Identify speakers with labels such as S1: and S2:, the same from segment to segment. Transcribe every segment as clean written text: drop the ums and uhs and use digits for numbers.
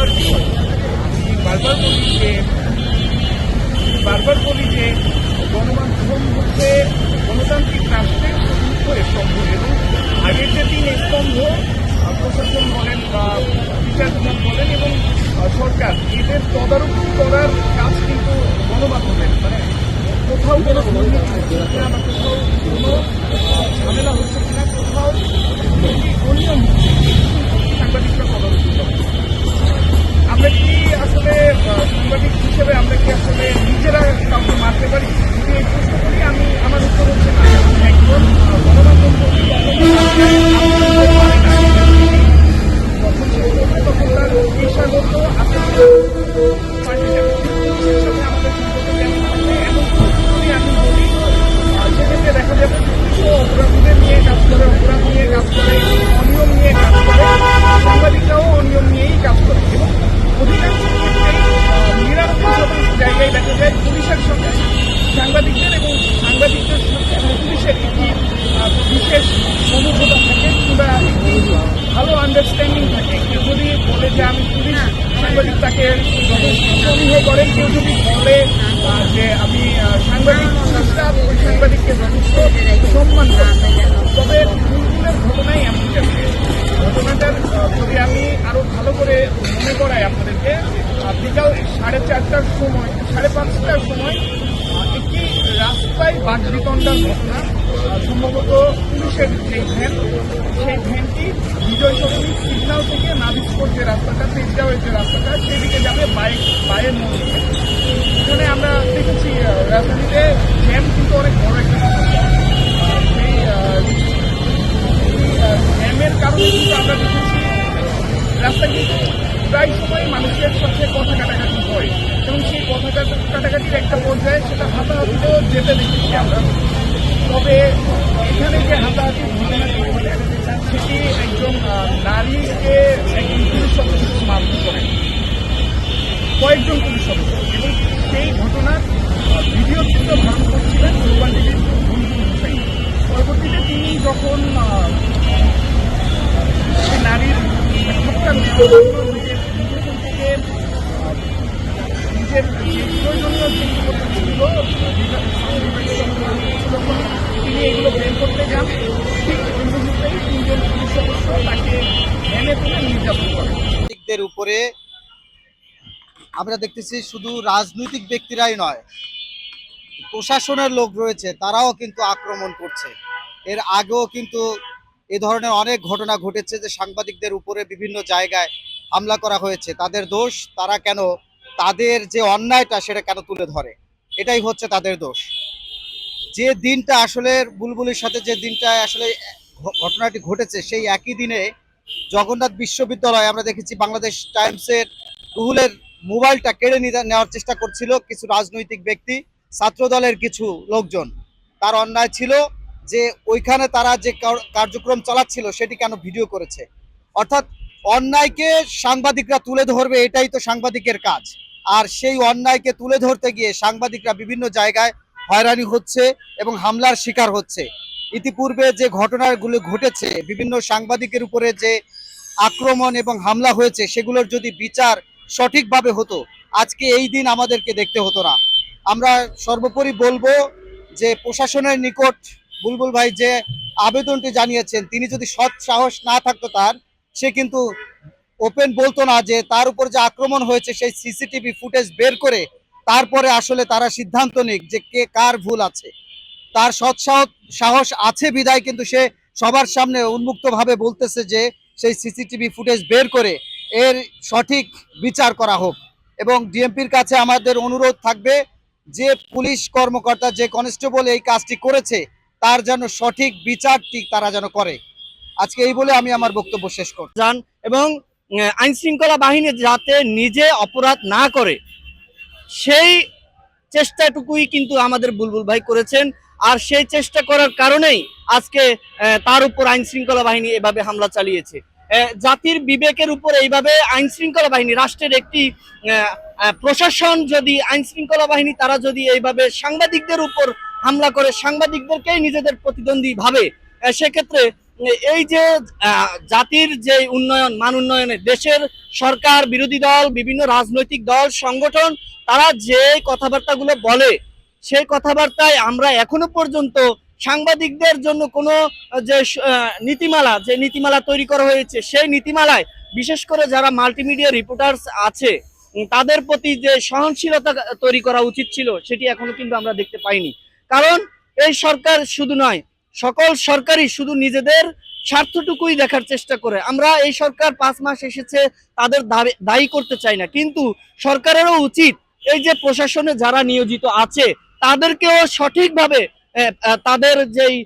S1: করার বিষয়। আমি বারবার বলি যে গণমাধ্যম হচ্ছে গণতান্ত্রিক রাষ্ট্রের চতুর্থ স্তম্ভ, এবং আগের যে তিন স্তম্ভ প্রশাসন বলেন বা বিচার বিভাগ বলেন এবং সরকার, এদের তদারকি করার কাজ কিন্তু গণমাধ্যমের, মানে কোথাও কোনো দুর্নীতি হচ্ছে কিনা বা কোথাও কোনো ঝামেলা হচ্ছে কিনা, কোথাও অনিয়ম হচ্ছে সাংবাদিকরা তদারকি করে। আমরা কি আসলে সাংবাদিক হিসেবে আমরা কি আসলে নিজেরা কাউকে মারতে পারি? যদি এই প্রশ্ন করি, আমি আমার উত্তর হচ্ছে না। একজন গণমাধ্যম কর্মী যখন সে করবে তখন তার পেশাগত পুলিশের সাথে আমাদের সম্পর্ক কেমন হবে এমন যদি আমি বলি, সেক্ষেত্রে দেখা যাবে অপরাধীদের নিয়ে কাজ করে, অপরাধ নিয়ে কাজ করে, অনিয়ম নিয়ে কাজ করে, সাংবাদিকরাও অনিয়ম নিয়েই কাজ করে। এবং অধিকাংশ ক্ষেত্রেই ৯৯% জায়গায় দেখা যায় পুলিশের সাথে সাংবাদিকদের এবং সাংবাদিকদের সাথে পুলিশের একটি বিশেষ অনুভূতি থাকে কিংবা একটি ভালো আন্ডারস্ট্যান্ডিং থাকে। কেউ যদি বলে যে আমি পুলিশ সাংবাদিক, তাকে যথেষ্ট সন্দেহ করেন। কেউ যদি বলে যে আমি সাংবাদিক, ওই সাংবাদিককে যথেষ্ট সম্মান করেন। তবে বুলবুলের ঘটনাই এমন গেছে। ঘটনাটার যদি আমি আরো ভালো করে মনে করাই আপনাদেরকে, বিকাল 4:30টার সময়, 5:30টার সময় একটি রাস্তায় বাকবিতণ্ডার ঘটনা। সম্ভবত পুলিশের যে ভ্যান, সেই ভ্যানটি বিজয় সরণী সিগন্যাল থেকে নাবিস্কোট যে রাস্তাটা, তেজগাঁওয়ের যে রাস্তাটা, সেদিকে যাবে বায়ের মোড় দিকে। এখানে আমরা দেখেছি রাজধানীতে জ্যাম কিন্তু অনেক বড় একটা সমস্যা। সেই জ্যামের কারণে কিন্তু আমরা দেখেছি রাস্তা কিন্তু প্রায় সময় মানুষের সাথে কথা কাটাকাটি হয়, এবং সেই কথা কাটাকাটির একটা পর্যায়ে সেটা হাতাহাতিতেও যেতে দেখেছি আমরা। তবে এখানে যে হাতাহাতির ঘটনাটি ঘটে, সেটি একজন নারীকে একজন পুলিশ সদস্য মারধর করেন, কয়েকজন পুলিশ সদস্য, এবং সেই ঘটনার ভিডিও চিত্র ধারণ করছিলেন গ্লোবাল টিভির বুলবুল হুসাইন। পরবর্তীতে তিনি যখন সেই নারীর সাক্ষাৎকার থেকে নিজের যে প্রয়োজনীয় জিনিসপত্র ছিল, যখন তিনি এগুলো বের করতে যান, ঠিক ওই মুহূর্তেই তিনজন পুলিশ সদস্য তাকে ভ্যানে তুলে নির্যাতন করেন।
S2: সাংবাদিকদের উপরে আমরা দেখতেছি শুধু রাজনৈতিক ব্যক্তিরাই নয়, প্রশাসনের লোক রয়েছে, তারাও কিন্তু আক্রমণ করছে। এর আগেও কিন্তু এ ধরনের অনেক ঘটনা ঘটেছে যে সাংবাদিকদের উপরে বিভিন্ন জায়গায় হামলা করা হয়েছে। তাদের দোষ, তারা কেন তাদের যে অন্যায়টা সেটা কেন তুলে ধরে, এটাই হচ্ছে তাদের দোষ। যে দিনটা আসলে বুলবুলের সাথে যে দিনটা আসলে ঘটনাটি ঘটেছে, সেই একই দিনে জগন্নাথ বিশ্ববিদ্যালয়ে আমরা দেখেছি বাংলাদেশ টাইমসের রুহুলের মোবাইলটা কেড়ে নেওয়ার চেষ্টা করছিল কিছু রাজনৈতিক ব্যক্তি, ছাত্র দলের কিছু লোকজন। তার অন্যায় ছিল যে ওইখানে তারা যে কার্যক্রম চালাচ্ছিল সেটি কেন ভিডিও করেছে। অর্থাৎ অন্যায়কে সাংবাদিকরা তুলে ধরবে, এটাই তো সাংবাদিকের কাজ। আর সেই অন্যায়কে তুলে ধরতে গিয়ে সাংবাদিকরা বিভিন্ন জায়গায় হয়রানি হচ্ছে এবং হামলার শিকার হচ্ছে। ইতিপূর্বে যে ঘটনাগুলো ঘটেছে, বিভিন্ন সাংবাদিকের উপরে যে আক্রমণ এবং হামলা হয়েছে, সেগুলোর যদি বিচার সঠিকভাবে হতো, আজকে এই দিন আমাদেরকে দেখতে হতো না। আমরা সর্বোপরি বলবো যে প্রশাসনের নিকট বুলবুল ভাই যে আবেদনটি জানিয়েছেন, তিনি যদি সৎ সাহস না থাকতো তার, সে কিন্তু ওপেন বলতো না যে তার উপর যে আক্রমণ হয়েছে সেই সিসিটিভি ফুটেজ বের করে তারপরে আসলে তারা সিদ্ধান্ত নিক যে কে কার ভুল আছে। তার সৎ সাহস আছে বিদায় কিন্তু সে সবার সামনে উন্মুক্তভাবে বলতেছে যে সেই সিসিটিভি ফুটেজ বের করে এর সঠিক বিচার করা হোক। এবং ডিএমপির কাছে আমাদের অনুরোধ থাকবে যে পুলিশ কর্মকর্তা, যে কনস্টেবল এই কাজটি করেছে, তার যেন সঠিক বিচারটি তারা যেন করে। আজকে এই বলে আমি আমার বক্তব্য শেষ করছি।
S3: এবং আইন শৃঙ্খলা বাহিনী যাতে নিজে অপরাধ না করে সেই চেষ্টাটুকুই কিন্তু আমাদের বুলবুল ভাই করেছেন। আর সেই চেষ্টা করার কারণেই আজকে তার উপর আইন শৃঙ্খলা বাহিনী এভাবে হামলা চালিয়েছে। জাতির বিবেকের উপর এইভাবে আইন শৃঙ্খলা বাহিনী, রাষ্ট্রের একটি প্রশাসন যদি, আইন শৃঙ্খলা বাহিনী তারা যদি এইভাবে সাংবাদিকদের উপর হামলা করে, সাংবাদিকদেরকেই নিজেদের প্রতিদ্বন্দ্বী ভাবে, সেক্ষেত্রে এই যে জাতির যে উন্নয়ন, মান উন্নয়নে দেশের সরকার, বিরোধী দল, বিভিন্ন রাজনৈতিক দল, সংগঠন, তারা যে কথাবার্তাগুলো বলে, সেই কথাবার্তায় আমরা এখনো পর্যন্ত সাংবাদিকদের জন্য কোনো যে নীতিমালা তৈরি করা হয়েছে, সেই নীতিমালায় বিশেষ করে যারা মাল্টিমিডিয়া রিপোর্টার্স আছে তাদের প্রতি যে সহনশীলতা তৈরি করা উচিত ছিল, সেটি এখনো কিন্তু আমরা দেখতে পাইনি। কারণ এই সরকার শুধু নয়, সকল সরকারই শুধু নিজেদের স্বার্থটুকুই দেখার চেষ্টা করে। আমরা এই সরকার ৫ মাস এসেছে তাদের দায়ী করতে চাই না, কিন্তু সরকারেরও উচিত এই যে প্রশাসনে যারা নিয়োজিত আছে তাদেরকেও সঠিকভাবে তাদের যেই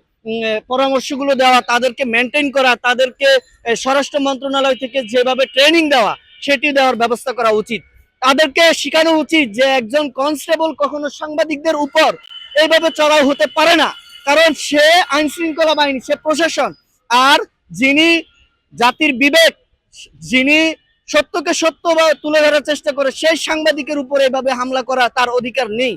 S3: পরামর্শগুলো দেওয়া, তাদেরকে মেনটেন করা, তাদেরকে স্বরাষ্ট্র মন্ত্রণালয় থেকে যেভাবে ট্রেনিং দেওয়া, সেটি দেওয়ার ব্যবস্থা করা উচিত। তাদেরকে শেখানো উচিত যে একজন কনস্টেবল কখনো সাংবাদিকদের উপর এইভাবে চড়াও হতে পারে না, কারণ সে আইন শৃঙ্খলা বাহিনী, সে প্রশাসন। আর যিনি জাতির বিবেক, যিনি সত্যকে সত্য তুলে ধরার চেষ্টা করে, সেই সাংবাদিকের উপর এভাবে হামলা করা তার অধিকার নেই।